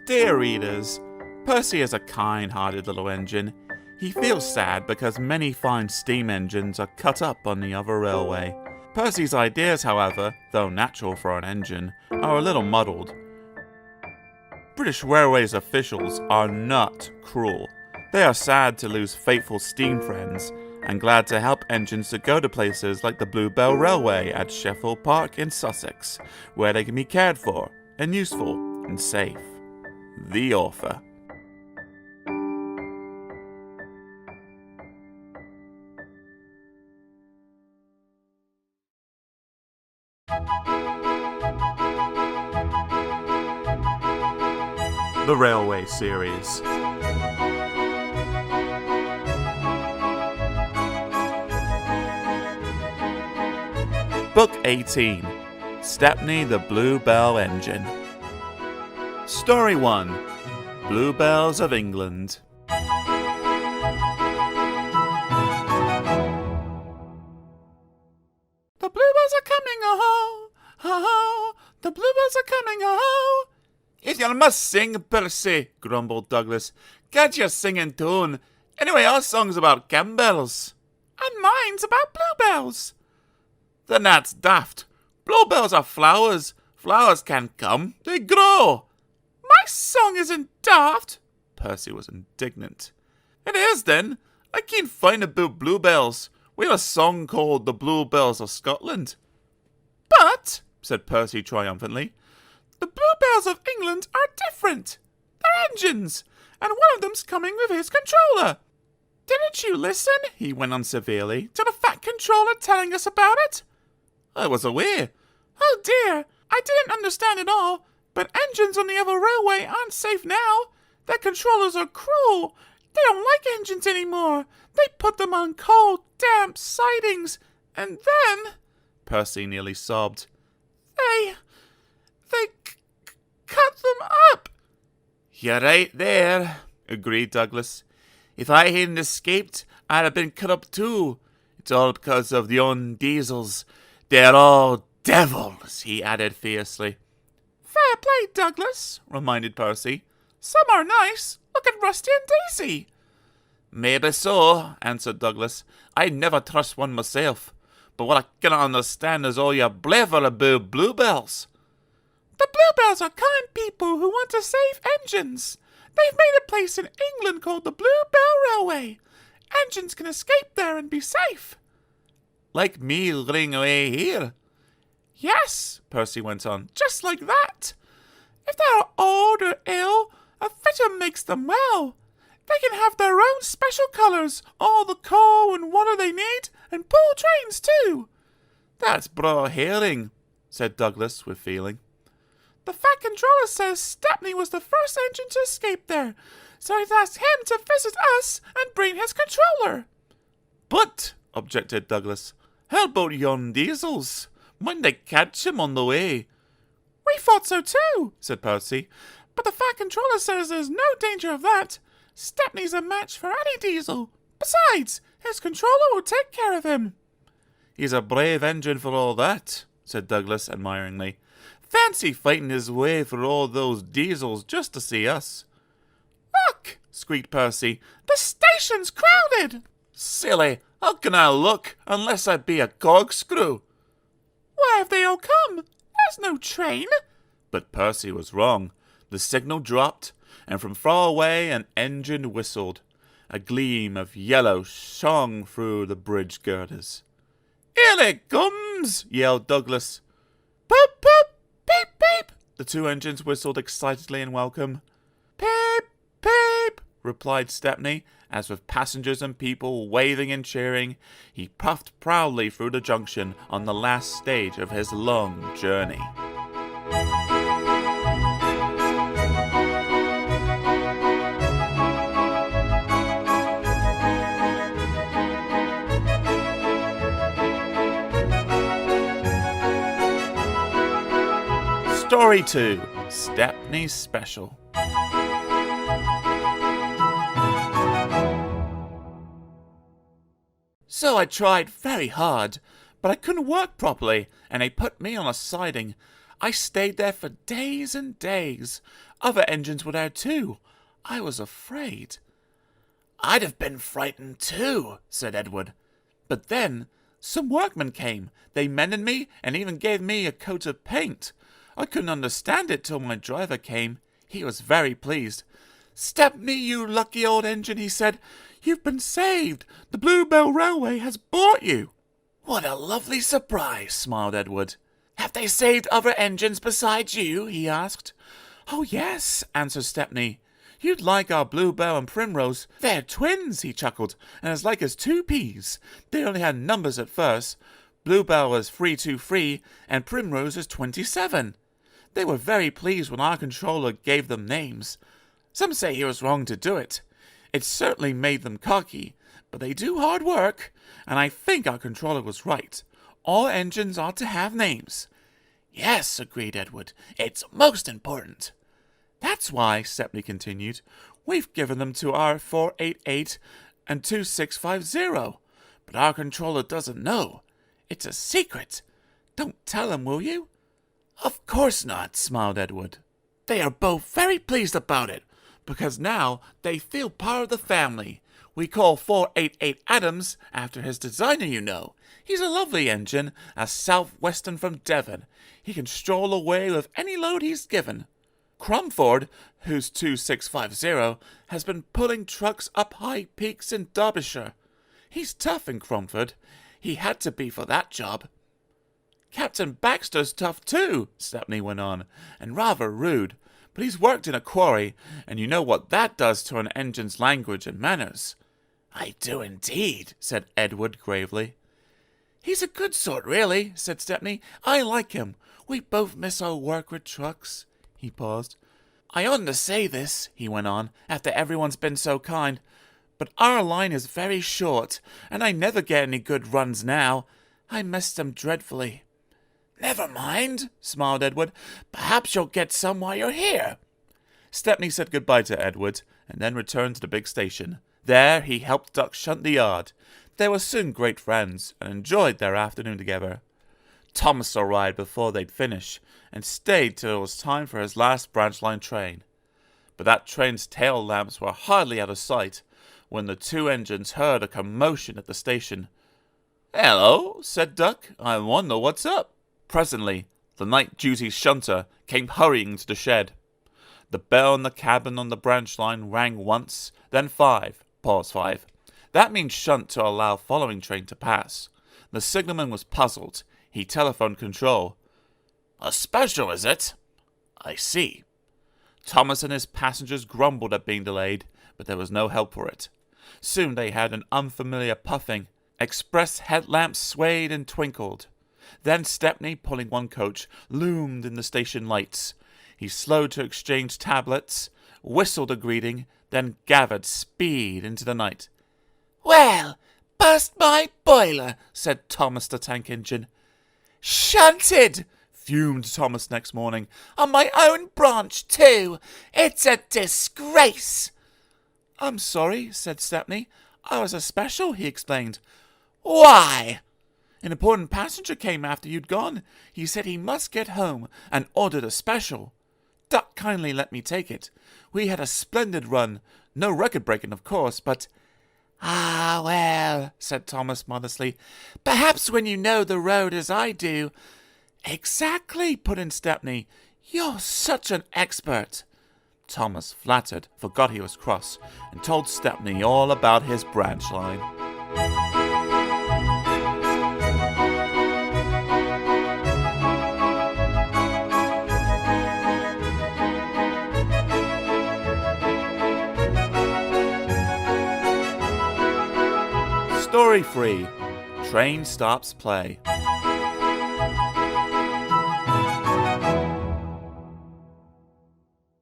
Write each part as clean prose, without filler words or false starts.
Dear readers, Percy is a kind-hearted little engine. He feels sad because many fine steam engines are cut up on the other railway. Percy's ideas, however, though natural for an engine, are a little muddled. British Railways officials are not cruel. They are sad to lose faithful steam friends, and glad to help engines to go to places like the Bluebell Railway at Sheffield Park in Sussex, where they can be cared for, and useful, and safe. The author. The Railway Series. Book 18. Stepney the Bluebell Engine. Story 1. Bluebells of England. The bluebells are coming, oh-ho, oh-ho, the bluebells are coming, oh-ho. If you must sing, Percy, grumbled Douglas, get your singing tune. Anyway, our song's about Campbells. And mine's about bluebells. Then that's daft. Bluebells are flowers. Flowers can't come, they grow. My song isn't daft. Percy was indignant. It is, then. I can't find about bluebells. We have a song called The Bluebells of Scotland. But, said Percy triumphantly, the Bluebells of England are different. They're engines, and one of them's coming with his controller. Didn't you listen, he went on severely, to the fat controller telling us about it? I was aware. Oh dear, I didn't understand it all, but engines on the other railway aren't safe now. Their controllers are cruel. They don't like engines anymore. They put them on cold, damp sidings, and then... Percy nearly sobbed. They cut them up. You're right there, agreed Douglas. If I hadn't escaped, I'd have been cut up too. It's all because of the own diesels. They're all devils, he added fiercely. Fair play, Douglas, reminded Percy. Some are nice. Look at Rusty and Daisy. Maybe so, answered Douglas. I'd never trust one myself. But what I cannot understand is all your blather about bluebells. The bluebells are kind people who want to save engines. They've made a place in England called the Bluebell Railway. Engines can escape there and be safe. Like me running away here. Yes, Percy went on, just like that. If they are old or ill, a fitter makes them well. They can have their own special colours, all the coal and water they need, and pull trains too. That's broad hearing, said Douglas with feeling. The fat controller says Stepney was the first engine to escape there, so he's asked him to visit us and bring his controller. But, objected Douglas, how about yon diesels? Mightn't they catch him on the way? We thought so too, said Percy, but the fat controller says there's no danger of that. Stepney's a match for any diesel. Besides, his controller will take care of him. He's a brave engine for all that, said Douglas admiringly. Fancy fighting his way through all those diesels just to see us. Look, squeaked Percy, the station's crowded. Silly, how can I look unless I be a corkscrew? Why have they all come? There's no train. But Percy was wrong. The signal dropped, and from far away an engine whistled. A gleam of yellow shone through the bridge girders. Here it comes, yelled Douglas. Poop, poop, peep, peep. The two engines whistled excitedly in welcome. Peep, peep, replied Stepney, as with passengers and people waving and cheering, he puffed proudly through the junction on the last stage of his long journey. Story 2, Stepney's Special. So I tried very hard, but I couldn't work properly, and they put me on a siding. I stayed there for days and days. Other engines were there too. I was afraid. I'd have been frightened too, said Edward. But then some workmen came. They mended me and even gave me a coat of paint. I couldn't understand it till my driver came. He was very pleased. "Stepney, you lucky old engine," he said. "You've been saved. The Bluebell Railway has bought you." "What a lovely surprise," smiled Edward. "Have they saved other engines besides you?" he asked. "Oh, yes," answered Stepney. "You'd like our Bluebell and Primrose. They're twins," he chuckled, "and as like as two peas. They only had numbers at first. Bluebell was 323, and Primrose is 27. They were very pleased when our controller gave them names. Some say he was wrong to do it. It certainly made them cocky, but they do hard work, and I think our controller was right. All engines ought to have names." "Yes," agreed Edward. "It's most important." "That's why," Stepney continued, "we've given them to our 488 and 2650. But our controller doesn't know. It's a secret. Don't tell him, will you?" "Of course not," smiled Edward. "They are both very pleased about it, because now they feel part of the family. We call 488 Adams after his designer, you know. He's a lovely engine, a southwestern from Devon. He can stroll away with any load he's given. Cromford, who's 2650, has been pulling trucks up high peaks in Derbyshire. He's tough in Cromford. He had to be for that job." "Captain Baxter's tough too," Stepney went on, "and rather rude. But he's worked in a quarry, and you know what that does to an engine's language and manners." "I do indeed," said Edward gravely. "He's a good sort, really," said Stepney. "I like him. We both miss our work with trucks." He paused. "I oughtn't to say this," he went on, "after everyone's been so kind, but our line is very short, and I never get any good runs now. I miss them dreadfully." "Never mind," smiled Edward. "Perhaps you'll get some while you're here." Stepney said goodbye to Edward, and then returned to the big station. There he helped Duck shunt the yard. They were soon great friends, and enjoyed their afternoon together. Thomas arrived before they'd finish, and stayed till it was time for his last branch line train. But that train's tail lamps were hardly out of sight, when the two engines heard a commotion at the station. "Hello," said Duck. "I wonder what's up." Presently, the night duty shunter came hurrying to the shed. The bell in the cabin on the branch line rang once, then 5, pause 5. That means shunt to allow following train to pass. The signalman was puzzled. He telephoned control. "A special, is it?" "I see." Thomas and his passengers grumbled at being delayed, but there was no help for it. Soon they had an unfamiliar puffing. Express headlamps swayed and twinkled. Then Stepney, pulling one coach, loomed in the station lights. He slowed to exchange tablets, whistled a greeting, then gathered speed into the night. "Well, burst my boiler," said Thomas the tank engine. "Shunted," fumed Thomas next morning. "On my own branch, too. It's a disgrace." "I'm sorry," said Stepney. "I was a special," he explained. "Why?" "An important passenger came after you'd gone. He said he must get home, and ordered a special. Duck kindly let me take it. We had a splendid run. No record-breaking, of course, but—" "Ah, well," said Thomas modestly, "perhaps when you know the road as I do—" "Exactly," put in Stepney. "You're such an expert." Thomas, flattered, forgot he was cross, and told Stepney all about his branch line. Story 3. Train stops play.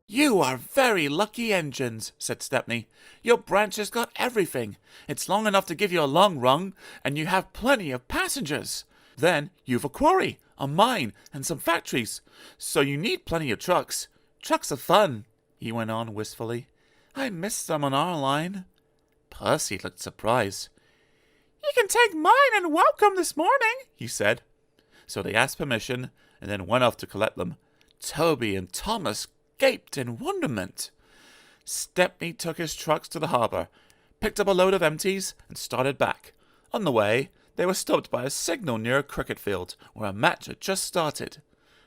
"You are very lucky engines," said Stepney. "Your branch has got everything. It's long enough to give you a long run, and you have plenty of passengers. Then you've a quarry, a mine, and some factories. So you need plenty of trucks. Trucks are fun, he went on wistfully. I missed them on our line. Percy looked surprised. You can take mine and welcome this morning, he said. So they asked permission and then went off to collect them. Toby and Thomas gaped in wonderment. Stepney took his trucks to the harbour, picked up a load of empties, and started back. On the way, they were stopped by a signal near a cricket field, where a match had just started.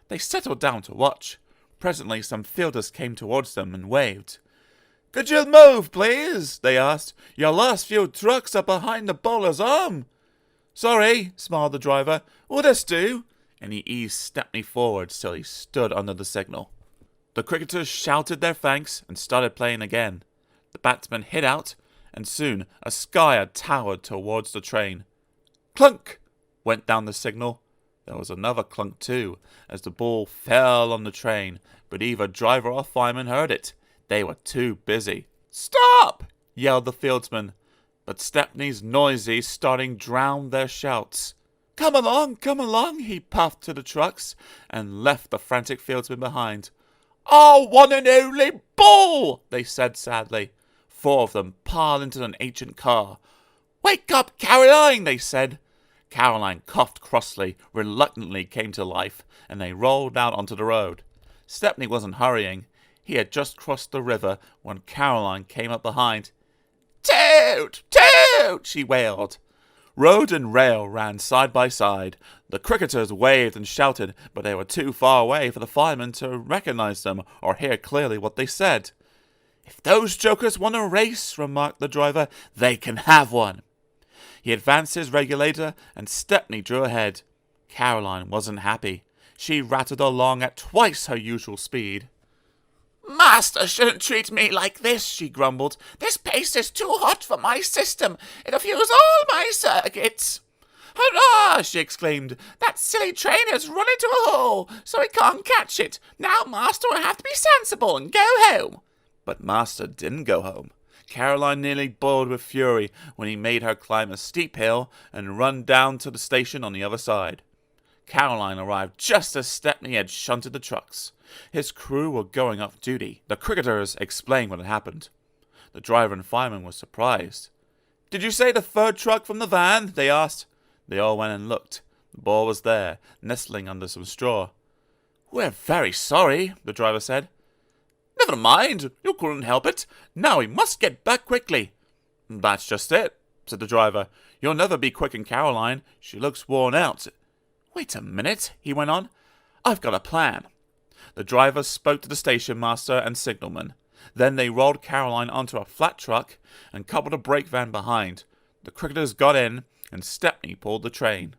They settled down to watch. Presently, some fielders came towards them and waved. Could you move, please? They asked. Your last few trucks are behind the bowler's arm. Sorry, smiled the driver. Will this do? And he eased Stepney forward till he stood under the signal. The cricketers shouted their thanks and started playing again. The batsmen hit out, and soon a skyer towered towards the train. Clunk! Went down the signal. There was another clunk too, as the ball fell on the train, but either driver or fireman heard it. They were too busy. Stop! Yelled the fieldsman, but Stepney's noisy starting drowned their shouts. Come along, he puffed to the trucks, and left the frantic fieldsmen behind. Our one and only ball, they said sadly. 4 of them piled into an ancient car. Wake up, Caroline, they said. Caroline coughed crossly, reluctantly came to life, and they rolled out onto the road. Stepney wasn't hurrying. He had just crossed the river when Caroline came up behind. Toot! Toot! She wailed. Road and rail ran side by side. The cricketers waved and shouted, but they were too far away for the firemen to recognize them or hear clearly what they said. If those jokers want a race, remarked the driver, they can have one. He advanced his regulator, and Stepney drew ahead. Caroline wasn't happy. She rattled along at twice her usual speed. Master shouldn't treat me like this, she grumbled. This pace is too hot for my system. It'll fuse all my circuits. Hurrah! She exclaimed. That silly train has run into a hole, so we can't catch it. Now Master will have to be sensible and go home. But Master didn't go home. Caroline nearly boiled with fury when he made her climb a steep hill and run down to the station on the other side. Caroline arrived just as Stepney had shunted the trucks. His crew were going off duty. The cricketers explained what had happened. The driver and fireman were surprised. Did you say the 3rd truck from the van? They asked. They all went and looked. The ball was there, nestling under some straw. We're very sorry, the driver said. Never mind, you couldn't help it. Now we must get back quickly. That's just it, said the driver. You'll never be quick in Caroline. She looks worn out. Wait a minute, he went on. I've got a plan. The driver spoke to the station master and signalman. Then they rolled Caroline onto a flat truck and coupled a brake van behind. The cricketers got in, and Stepney pulled the train.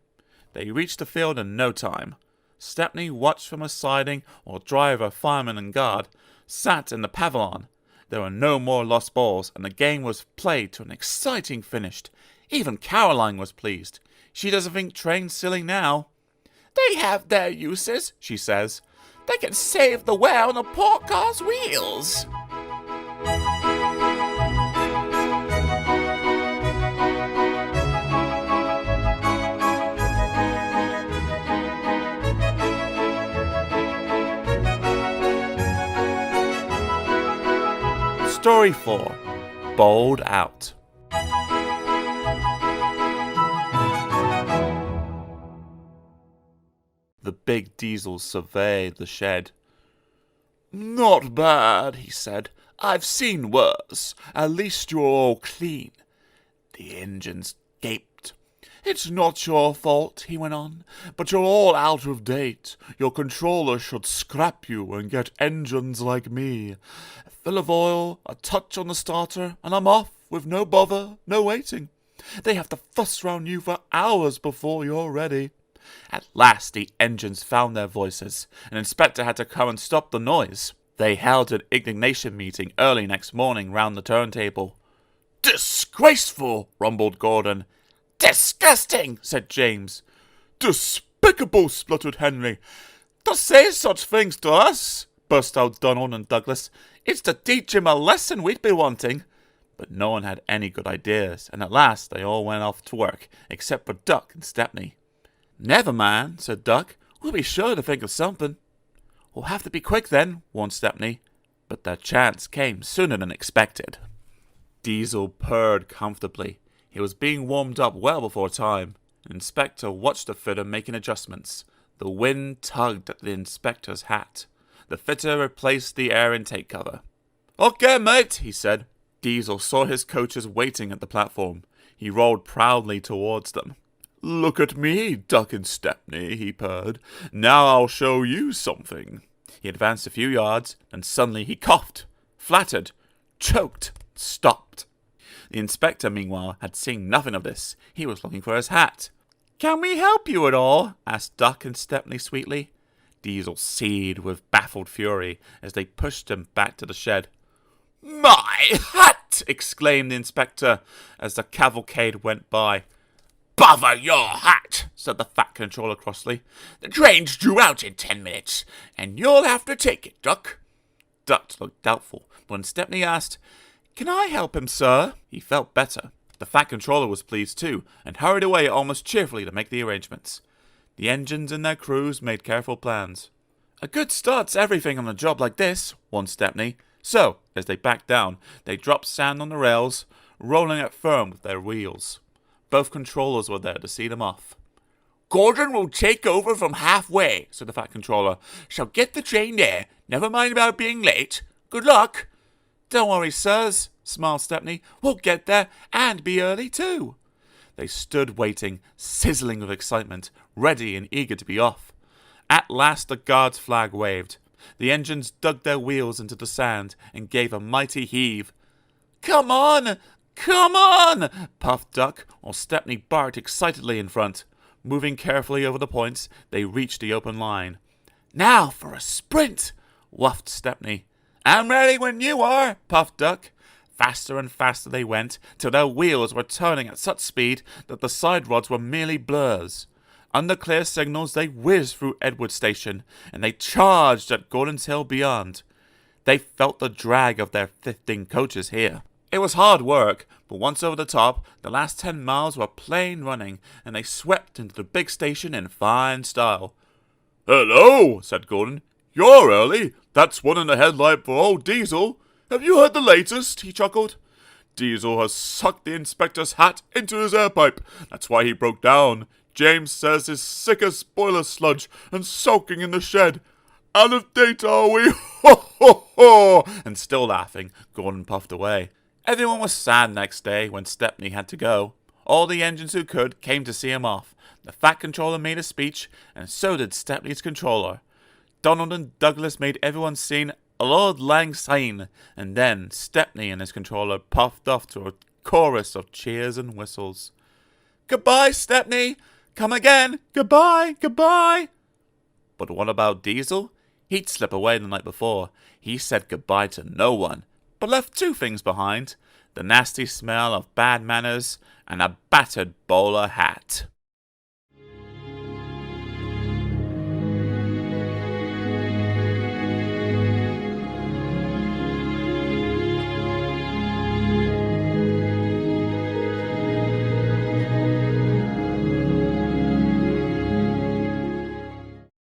They reached the field in no time. Stepney watched from a siding while driver, fireman, and guard sat in the pavilion. There were no more lost balls, and the game was played to an exciting finish. Even Caroline was pleased. She doesn't think trains silly now. They have their uses, she says. They can save the wear on a poor car's wheels. Story 4. Bowled Out. The big diesel surveyed the shed. Not bad, he said. I've seen worse. At least you're all clean. The engines gaped. It's not your fault, he went on, but you're all out of date. Your controller should scrap you and get engines like me. A fill of oil, a touch on the starter, and I'm off with no bother, no waiting. They have to fuss round you for hours before you're ready. At last the engines found their voices. An inspector had to come and stop the noise. They held an indignation meeting early next morning round the turntable. Disgraceful, rumbled Gordon. Disgusting, said James. Despicable, spluttered Henry. To say such things to us, burst out Donald and Douglas. It's to teach him a lesson we'd be wanting. But no one had any good ideas, and at last they all went off to work, except for Duck and Stepney. Never mind, said Duck. We'll be sure to think of something. We'll have to be quick then, warned Stepney. But their chance came sooner than expected. Diesel purred comfortably. He was being warmed up well before time. The inspector watched the fitter making adjustments. The wind tugged at the inspector's hat. The fitter replaced the air intake cover. "Okay, mate," he said. Diesel saw his coaches waiting at the platform. He rolled proudly towards them. "Look at me, Duck and Stepney," he purred. "Now I'll show you something." He advanced a few yards, and suddenly he coughed, flattered, choked, stopped. The inspector, meanwhile, had seen nothing of this. He was looking for his hat. "Can we help you at all?" asked Duck and Stepney sweetly. Diesel seethed with baffled fury as they pushed him back to the shed. "My hat!" exclaimed the inspector as the cavalcade went by. "Bother your hat!" said the Fat Controller crossly. "The train's due out in 10 minutes, and you'll have to take it, Duck." Duck looked doubtful, but when Stepney asked, "Can I help him, sir?" he felt better. The Fat Controller was pleased too, and hurried away almost cheerfully to make the arrangements. The engines and their crews made careful plans. "A good start's everything on a job like this," warned Stepney. So, as they backed down, they dropped sand on the rails, rolling it firm with their wheels. Both controllers were there to see them off. "Gordon will take over from halfway," said the Fat Controller. "Shall get the train there. Never mind about being late. Good luck." "Don't worry, sirs," smiled Stepney. "We'll get there, and be early too." They stood waiting, sizzling with excitement, ready and eager to be off. At last the guard's flag waved. The engines dug their wheels into the sand and gave a mighty heave. "Come on! Come on!" puffed Duck, while Stepney barked excitedly in front. Moving carefully over the points, they reached the open line. "Now for a sprint!" whuffed Stepney. "I'm ready when you are," puffed Duck. Faster and faster they went, till their wheels were turning at such speed that the side rods were merely blurs. Under clear signals they whizzed through Edward Station, and they charged at Gordon's Hill beyond. They felt the drag of their 15 coaches here. It was hard work, but once over the top, the last 10 miles were plain running, and they swept into the big station in fine style. "Hello," said Gordon. "You're early. That's one in the headlight for old Diesel. Have you heard the latest?" he chuckled. "Diesel has sucked the inspector's hat into his air pipe. That's why he broke down. James says he's sick as spoiler sludge and sulking in the shed. Out of date, are we? Ho, ho, ho!" And still laughing, Gordon puffed away. Everyone was sad next day when Stepney had to go. All the engines who could came to see him off. The Fat Controller made a speech, and so did Stepney's controller. Donald and Douglas made everyone sing "Auld Lang Syne," and then Stepney and his controller puffed off to a chorus of cheers and whistles. "Goodbye, Stepney! Come again! Goodbye! Goodbye!" But what about Diesel? He'd slip away the night before. He said goodbye to no one, but left 2 things behind: the nasty smell of bad manners and a battered bowler hat.